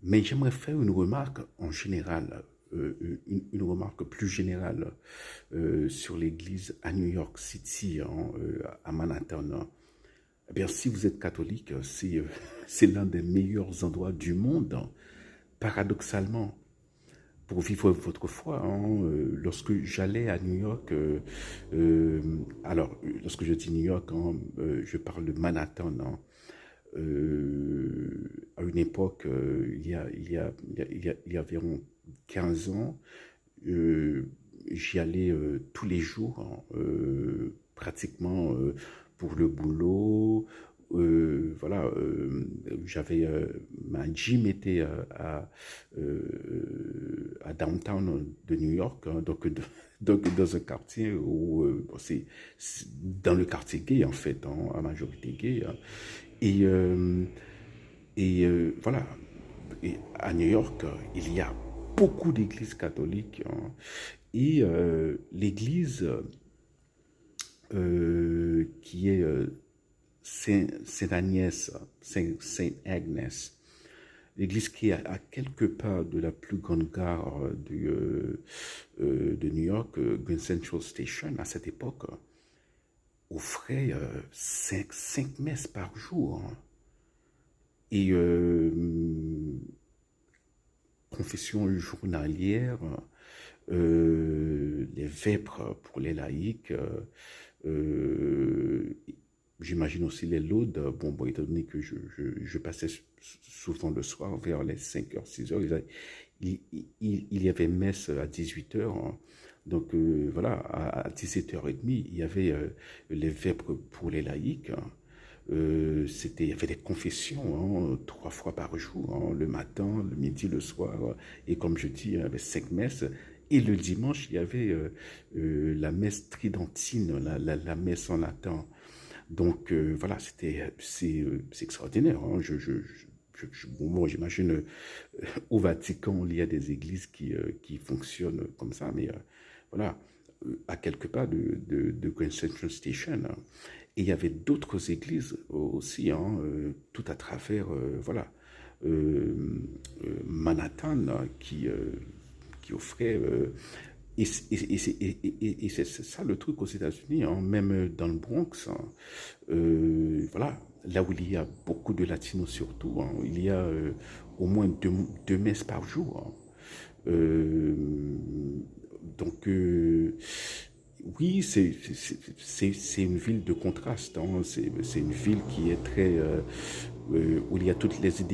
Mais j'aimerais faire une remarque en général, une remarque plus générale sur l'église à New York City, hein, à Manhattan, hein. Eh bien, si vous êtes catholique, c'est l'un des meilleurs endroits du monde, hein, paradoxalement, pour vivre votre foi, hein. Lorsque j'allais à New York, lorsque je dis New York, hein, je parle de Manhattan, hein. À une époque, il y a environ 15 ans, j'y allais tous les jours, hein, pratiquement pour le boulot. Voilà, j'avais ma gym était à downtown de New York, hein, donc dans un quartier où bon, c'est dans le quartier gay en fait, hein, à majorité gay, hein. Et, euh, voilà, et à New York, il y a beaucoup d'églises catholiques, hein. Et l'église qui est Saint-Agnès, Saint-Agnes, l'église qui est à quelques pas de la plus grande gare de New York, Grand Central Station, à cette époque, offrait 5 messes par jour, hein. Et confession journalière, les vêpres pour les laïcs, euh, j'imagine aussi les laudes. Bon, étant donné que je passais souvent le soir, vers les 5h, 6h, il y avait messe à 18h, hein. Donc voilà, à 17h30, il y avait les vêpres pour les laïcs, hein. Il y avait des confessions, hein, 3 fois par jour, hein, le matin, le midi, le soir. Et comme je dis, il y avait 5 messes. Et le dimanche, il y avait la messe tridentine, la messe en latin. Donc voilà, c'est extraordinaire, hein. Bon, j'imagine au Vatican, il y a des églises qui fonctionnent comme ça, mais voilà, à quelques pas de Grand Central Station, hein. Et il y avait d'autres églises aussi, hein, tout à travers, voilà, Manhattan, hein, qui offrait et c'est ça le truc aux États-Unis, hein, même dans le Bronx, hein, voilà, là où il y a beaucoup de latinos surtout, hein, il y a au moins deux messes par jour, hein. Euh, donc, oui, c'est une ville de contraste, hein. C'est une ville qui est très, où il y a toutes les idées